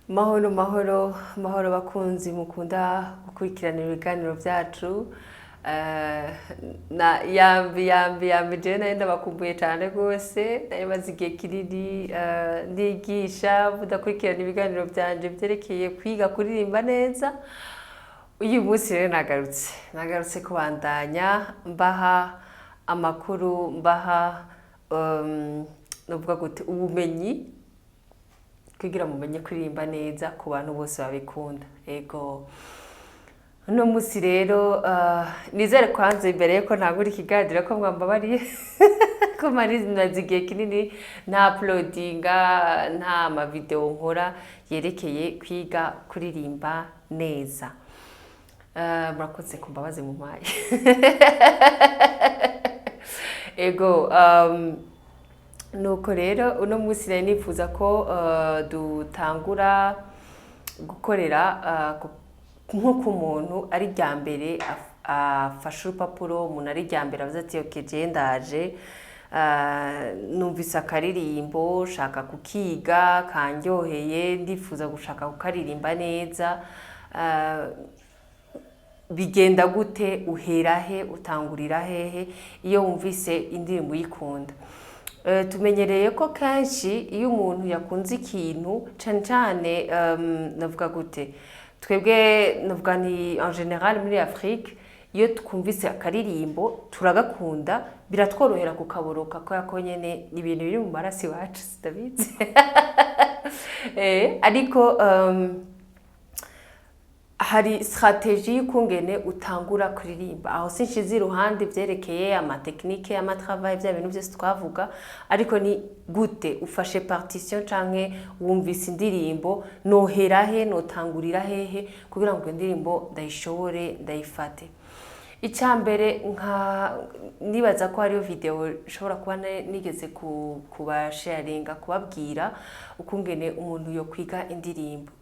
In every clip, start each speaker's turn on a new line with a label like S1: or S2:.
S1: Mahoro mahoro mahoro bakunzi mukunda gukurikirana ibiganiro byacu. Na yambi je nayo ndabakumbuye cyane rwose, nari maze igihe kinini ndigisha budakurikirana ibiganiro byanje byerekeye kwiga kuririmba neza. Uyu munsi rero nagarutse kubandanya mbaha amakuru, mbaha novuga gute ubumenyi kugira mumenye kuririmba neza ku bantu bose babikunda. Ego uno munsi rero nizere kwanza imbere yuko ntagura ikiganiro ko mwambabariye ko maze igihe kinini nta uploadinga nta mavideo nkora yerekeye kwiga kuririmba neza. Murakoze kumbabaze mu mpaye. Ego nuko rero uno munsi nari nifuza ko dutangura gukorera nk'uko umuntu ari rya mbere afashe urupapuro, umuntu ari rya mbere avuze ati okay je ndaje numvise akaririmbo shaka kukiga kanyoheye ndifuza gushaka kukaririmba neza. Bigenda gute? Uhera he? Utangurira hehe iyo wumvise indirimbo uyikunda? Tumenyereye ko kenshi iyo umuntu yakunze ikintu cyane cyane navuga gute, twebwe navuga ni en general muri Afrique, iyo twumvise akaririmbo turagakunda, biratworohera kukaboroka ko yako nyene ibintu biri mu marasi wacu sitabizi. Ariko hari strategie y'ukungene utangura kuririmba. Aho sinshize iruhande byerekeye amateknike y'amatravail bya bintu byose twavuga, ariko ni gute ufashe partition canke wumvise indirimbo, nohera he, notangurira hehe kugira ngo indirimbo ndayishobore ndayifate. Icyambere nibaza ko hariyo video nshobora kuba nigeze kuba sharinga kubabwira ukungene umuntu yo kwiga indirimbo.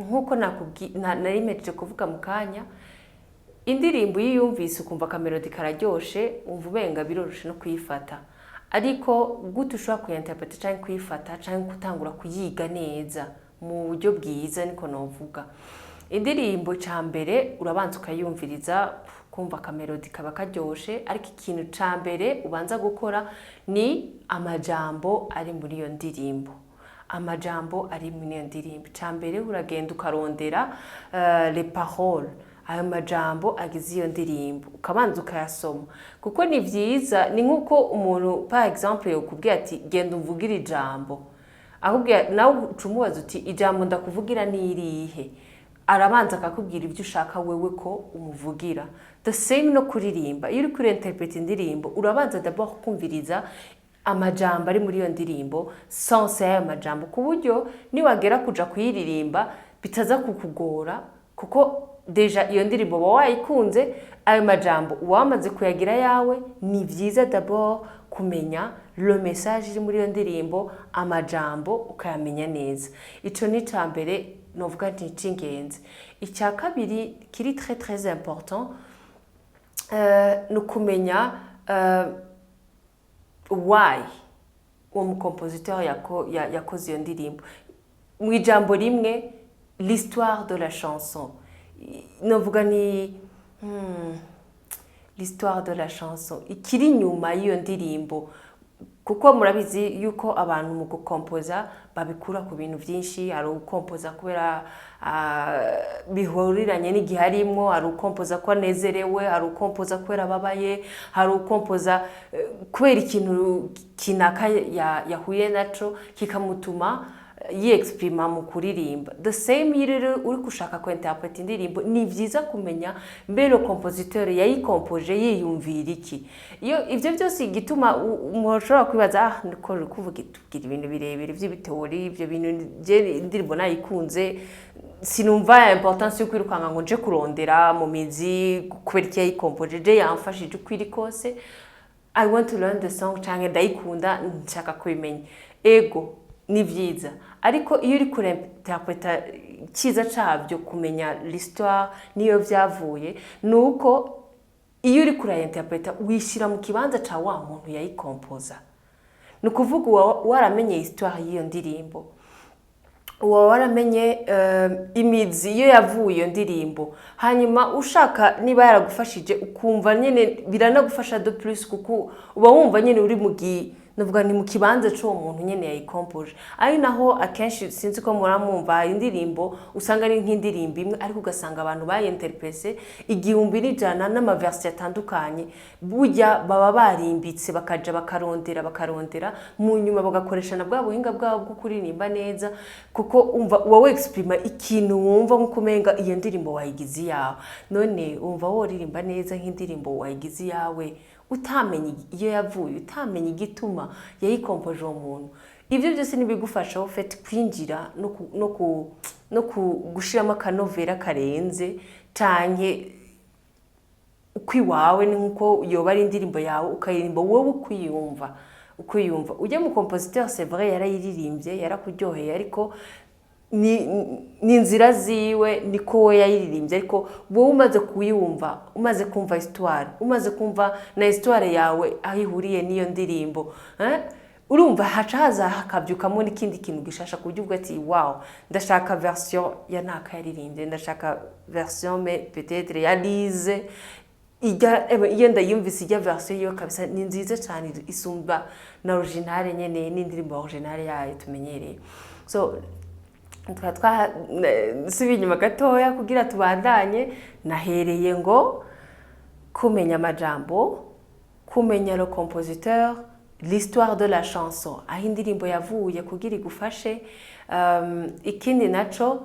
S1: Nkuko narimejeje kuvuga mu kanya, indirimbo yiyumvise ukumva kamelodi kararyoshe, umva ubenga biroroshe no kuyifata, ariko gute ushobora kuyinterpreta cyangwa kuyifata cyangwa gutangura kuyiga neza mu buryo bwiza, niko novuga. Indirimbo cyambere urabanza ukayumviriza kumva kamelodi kaba karyoshe, ariko ikintu cyambere ubanza gukora ni amajambo ari muri iyo ndirimbo. Amajambo ari muri iyo ndirimbo cyambere uragenda ukarondera les paroles, ayo majambo agize iyo ndirimbo ukabanza ukayasoma, kuko ni vyiza. Ni nkuko umuntu par exemple yokubwira ati genda umvugira ijambo, ahubwo nawe ucumubaza uti ijambo ndakuvugira ni irihe, arabanza akakubwira ibyo ushaka wewe ko umuvugira. The same no kuririmba, iyo uri kuri interpret indirimbo urabanza d'abord kumviriza amajambo ari muri iyo ndirimbo, sense y'ayo majambo, ku buryo niwagera kuja kuyiririmba bitaza kukugora, kuko deja iyo ndirimbo ba wayikunze, ayo majambo wamaze kuyagira yawe. Ni vyiza d'abord kumenya le message iri muri iyo ndirimbo, amajambo ukayamenya neza. Ico ni cyambere novuga nti cingenzi. Icya kabiri kiri très important no kumenya why uwo mukompositeur yakoze iyo ndirimbo. Mu ijambo rimwe, l'histoire de la chanson, novuga ni l'histoire de la chanson, ikiri nyuma y'iyo ndirimbo, kuko murabizi yuko abantu mu gukompoza babikura ku bintu byinshi. Hari ukompoza kubera bihuriranye n'igihe arimo, hari ukompoza ko anezerewe, hari ukompoza kubera babaye, hari ukompoza kubera ikintu kinaka yahuye naco kikamutuma yexprima mu kuririmba. The same rero uri gushaka ko interpret indirimbo, ni vyiza kumenya mbere compositeur yayikompoje yiyumvira iki. Iyo ivyo byose igituma mushobora kwibaza niko kuvuga ibintu birebire by'ibiteori, ibyo bintu je indirimbo nayikunze sinumva importance yo kwirukanga ngo nje kurondera mu mizi kubera iki yayikompoje, je yamfashije ukwiri kose. I want to learn the song canke ndayikunda nshaka kubimenya. Ego ni vyiza, ariko iyo uri kureinterpreta cyiza cabyo kumenya l'histoire niyo vyavuye, nuko iyo uri kureinterpreta wishira mu kibanza ca wa muntu yayikompoza. Nukuvuga waramenye histoire y'iyo ndirimbo, uba waramenye imizi iyo yavuye iyo ndirimbo, hanyuma ushaka niba yaragufashije ukumva nyine biranagufasha de plus kuko uba wumva nyine uri navuga ni mu kibanza cy'uwo muntu nyine yayikompoje. Ari naho akenshi sinzi ko muramwumva indirimbo usanga ari nk'indirimbo imwe ariko ugasanga abantu bayinterprese igihumbi n'ijana n'amaversi atandukanye, burya baba barimbitse bakaja bakarondera mu nyuma bagakoresha na bwa buhinga bwabo bwo kuririmba neza, kuko umva wowe exprima ikintu wumva nko kumenga iyo ndirimbo wayigize yawe. None umva woririmba neza nk'indirimbo wayigize yawe utamenye iyo yavuye, utamenye igituma yayikompoje uwo muntu. Ibyo byose nibigufasha ufite kwinjira no gushiramo akanovera karenze canke ukwiwawe, ni nkuko yoba ari indirimbo yawe ukayirimba wowe ukwiyumva. Ujye mu compositeur c'est vrai yarayiririmbye yarakuryoheye, ariko ni inzira ziwe niko we yayiririmbye, ariko wowe umaze kuyumva, umaze kumva histoire, umaze kumva na histoire yawe aho ihuriye n'iyo ndirimbo, urumva haca haza hakabyukamo n'ikindi kintu gishasha ku buryo uvuga ati wow, ndashaka version ya naka yaririmbye, ndashaka version mais peut-être ya Lise iyo ndayumvise ijya version yo kabisa ni nziza cyane isumba na originale nyene n'indirimbo originale yayo tumenyereye. So subi inyuma gatoya kugira tubandanye, nahereye ngo kumenya amajambo, kumenya le compositeur, l'histoire de la chanson, aho indirimbo yavuye kugira igufashe. Ikindi naco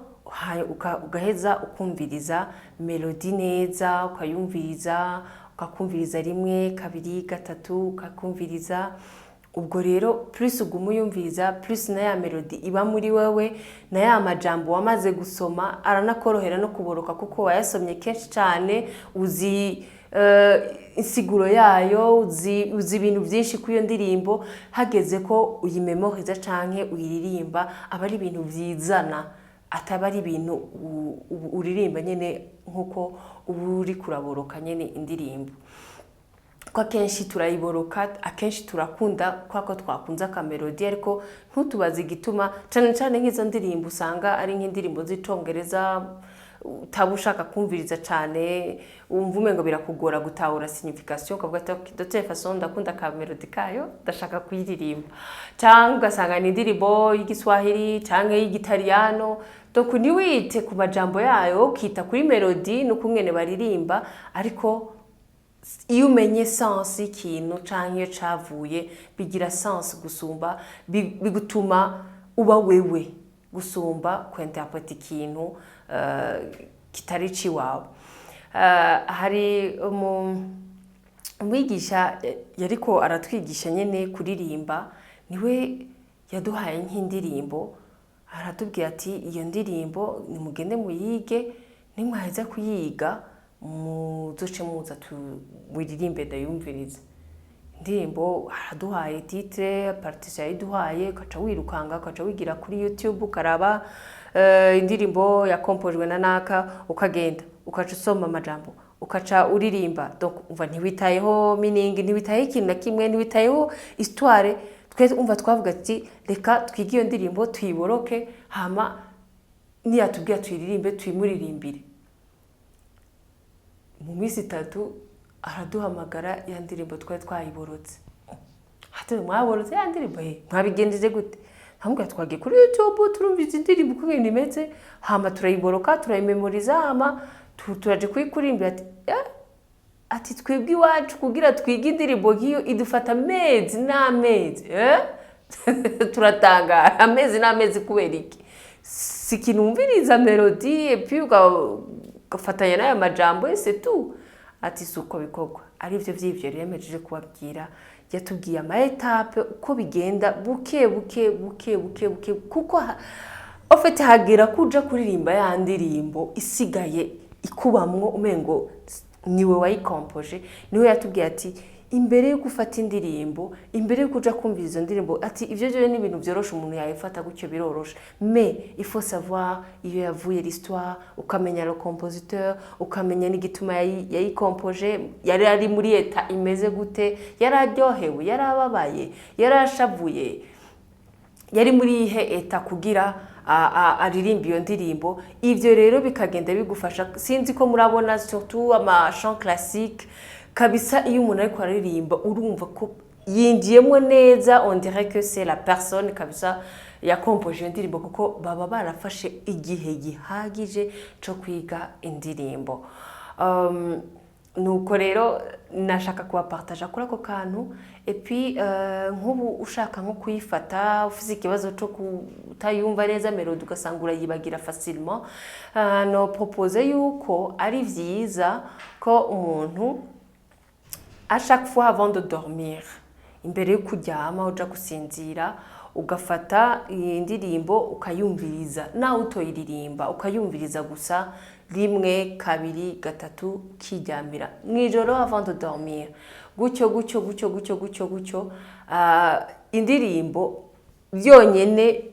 S1: ugaheza ukumviriza melodi neza, ukakumviriza rimwe kabiri gatatu ukakumviriza. Ubwo rero plus uguma uyumviriza, plus na ya melodi iba muri wewe, na ya majambo wamaze gusoma aranakorohera no kuboroka kuko wayasomye kenshi cyane, uzi insiguro yayo, uzi ibintu byinshi ku iyo ndirimbo. Hageze ko uyimemoriza canke uyiririmba aba ari ibintu byizana, ataba ari ibintu uririmba nyene nkuko uri kuraboroka nyene indirimbo. Kwa kenshi turayiboroka, akenshi turakunda kwako twakunze akamelodi, ariko ntutubaze igituma cyane nk'izo ndirimbo usanga ari nk'indirimbo z'icongereza utabushaka kumviriza cyane, umva umengo birakugora gutahura signification, ukavuga ati de toute façon ndakunda akamelodi kayo ndashaka kuyiririmba. Cyangwa ugasanga ni indirimbo y'igiswahili cyangwa y'igitaliano, donc niwite ku majambo yayo ukita kuri melodi no kumwene baririmba, ariko iyo umenye sens y'ikintu canke iyo cavuye bigira sens gusumba, bigutuma uba wewe gusumba kwinterpreta ikintu kitari ciwawe. Hari umwigisha yariko aratwigisha nyene kuririmba, niwe yaduhaye nk'indirimbo, aratubwira ati iyo ndirimbo nimugende muyige, nimwaheza kuyiga muzoce muza muririmbe ndayumviriza. Indirimbo araduhaye titre, partition yayiduhaye, ukaca wirukanga ukaca wigira kuri YouTube ukaraba indirimbo yakompojwe na naka, ukagenda ukaca usoma amajambo ukaca uririmba. Donc umva ntiwitayeho meaning, ntiwitayeho ikintu na kimwe, ntiwitayeho histoire. Twese umva twavuga ati reka twige iyo ndirimbo tuyiboroke, hama niyatubwira tuyiririmbe tuyimuririmbire. Mu minsi 3 araduhamagara ya ndirimbo twari twayiborotse. Hati mwaborotse ya ndirimbo mwabigenjeje gute? Hamwe twagiye kuri YouTube turumviza indirimbo uko ibintu imeze, hama turayiboroka turayimemoriza, hama turaje kuyikurimbira ati twebwe iwacu kugira twige indirimbo nk'iyo idufata amezi n'amezi. Turatangara amezi n'amezi kubera iki? Sikinumviriza melodi et puis ugafatanya n'aya majambo c'est tout. Ati suko bikorwa. Ari ivyo vy'ivyo remejeje kubabwira, yatubwiye ama etape uko bigenda buke kuko ofete hagera kuja kuririmba ya ndirimbo isigaye ikubamwo umengo niwe wayikompoje. Niwe yatubwiye ati imbere yo gufata indirimbo, imbere yo kuja kumva izo ndirimbo, ati ivyo byo ni ibintu byoroshe umuntu yayifata gutyo biroroshe, mais il faut savoir iyo yavuye l'histoire, ukamenya le compositeur, ukamenya n'igituma yayikompoje, yari ari muri eta imeze gute, yararyohewe, yarababaye, yarashavuye, yari muri ihe eta kugira aririmba iyo ndirimbo. Ivyo rero bikagenda bigufasha, sinzi ko murabona surtout ama chant classique kabisa, iyo umuntu ariko aririmba urumva ko yinjiyemo neza, on dirait que c'est la personne kabisa yakompoje indirimbo, kuko baba barafashe igihe gihagije cyo kwiga indirimbo. Nuko rero nashaka kubapartaja kuri ako kantu. Et puis nk'ubu ushaka nko kuyifata ufite ikibazo cyo kutayumva neza melody ugasanga urayibagira facilement, no propose yuko ari vyiza ko umuntu à chaque fois avant de dormir, imbere yo kuryama uja gusinzira, ugafata iyi ndirimbo ukayumviriza, nawe utoyiririmba ukayumviriza gusa rimwe kabiri gatatu kiryamira mwijoro avant de dormir, gutyo gutyo gutyo gutyo gutyo gutyo. Indirimbo byonyene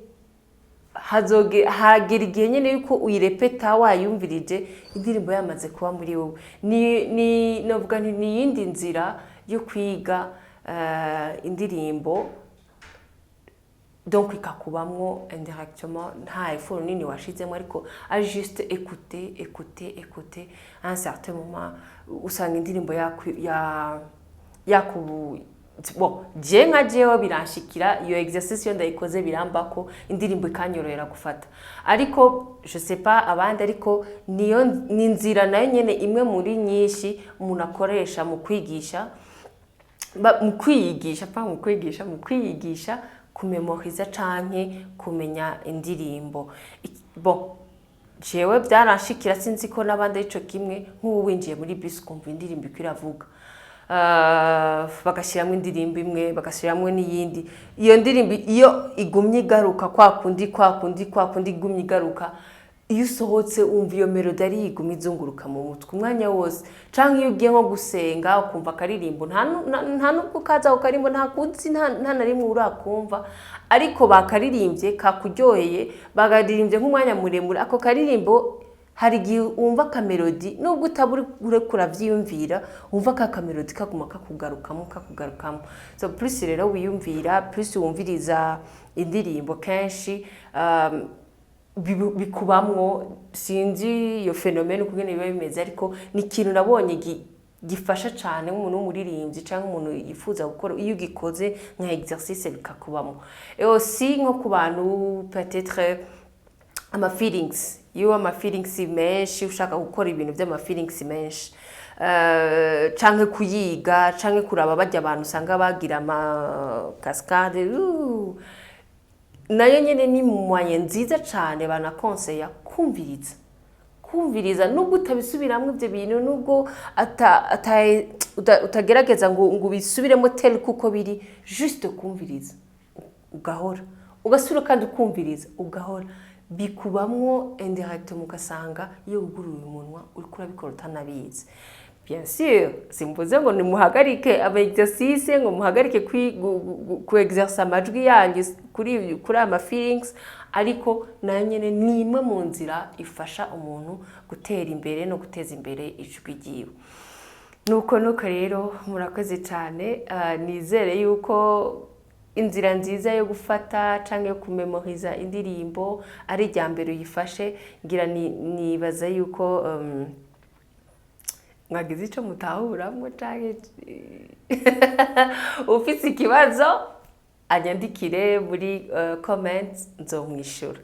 S1: hagira igihe nyene yuko uyirepeta wayumvirije indirimbo yamaze kuba muri wowe. Ni novuga ni yindi nzira yo kwiga indirimbo, donc ikakubamwo indirectement, nta effort nini washizemo, ariko a juste écouter à un certain moment usanga indirimbo bon, je nka jewe biranshikira iyo exercice ndayikoze birambako indirimbo ikanyorohera gufata, ariko je sais pas abandi, ariko niyo ni nzira nayo nyene imwe muri nyinshi umuntu akoresha mu kwigisha, mu kwiyigisha kumemoriza canke kumenya indirimbo. Bon, jewe byaranshikira, sinzi ko nabandi ico kimwe, nk'ubu winjiye muri bus kumva indirimbo ikiravuga, bagashiramwe indirimbo imwe bagashiramwe n'iyindi, iyo ndirimbo iyo igumye igaruka kwa kundi igumye igaruka, iyo usohotse umva iyo melody ari igumye izunguruka mu mutwe umwanya wose. Canke iyo ugiye nko gusenga ukumva akaririmbo, nta nubwo kaza ako karimbo nta kuzi nta na rimwe urakumva, ariko bakaririmbye kakuryoheye, bagaririmbye nk'umwanya muremure, ako karirimbo hari igihe wumva akamelodi nubwo utabure kuravyiyumvira, wumva ka kamelodi kaguma kakugarukamo. So plus rero wiyumvira, plus wumviriza indirimbo kenshi, bikubamwo. Sinzi iyo phenomene kugene biba bimeze, ariko ni ikintu nabonye gifasha cyane nk'umuntu w'umuririmbyi cyangwa umuntu yifuza gukora, iyo ugikoze nka exercice bikakubamwo. Et aussi nko ku bantu peut-être ama feelings, iyo ama feelings menshi ushaka gukora ibintu by'ama feelings menshi, canke kuyiga canke kuraba bajya abantu usanga bagira ama cascade, nayo nyene ni moyen nziza cyane banakonseya kumviriza nubwo utabisubiramwe ibyo bintu, nubwo utagerageza ngo bisubiremo tel kuko biri, juste kumviriza ugahora, ugasura kandi ukumviriza ugahora, bikubamwo indirectement, ugasanga iyo uguruye umunwa uri kurabikora utanabizi. Bien sûr, simvuze ngo nimuhagarike aba exercice, ngo muhagarike ku exercice amajwi yanyu kuri ama feelings, ariko nayo nyene ni imwe mu nzira ifasha umuntu gutera imbere no guteza imbere ijwi ryiwe. Nuko rero murakoze cyane, nizere yuko inzira nziza yo gufata canke yo kumemoriza indirimbo ari irya mbere uyifashe. Ngira nibaza yuko mwagize ico mutahuramwo, canke ufise ikibazo anyandikire muri comments nzomwishura.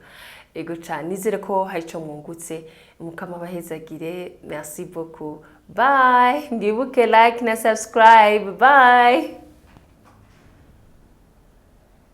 S1: Ego cyane, nizere ko hari ico mwungutse, mukama bahezagire. Merci beaucoup, bye. Ndibuke like na subscribe, bye.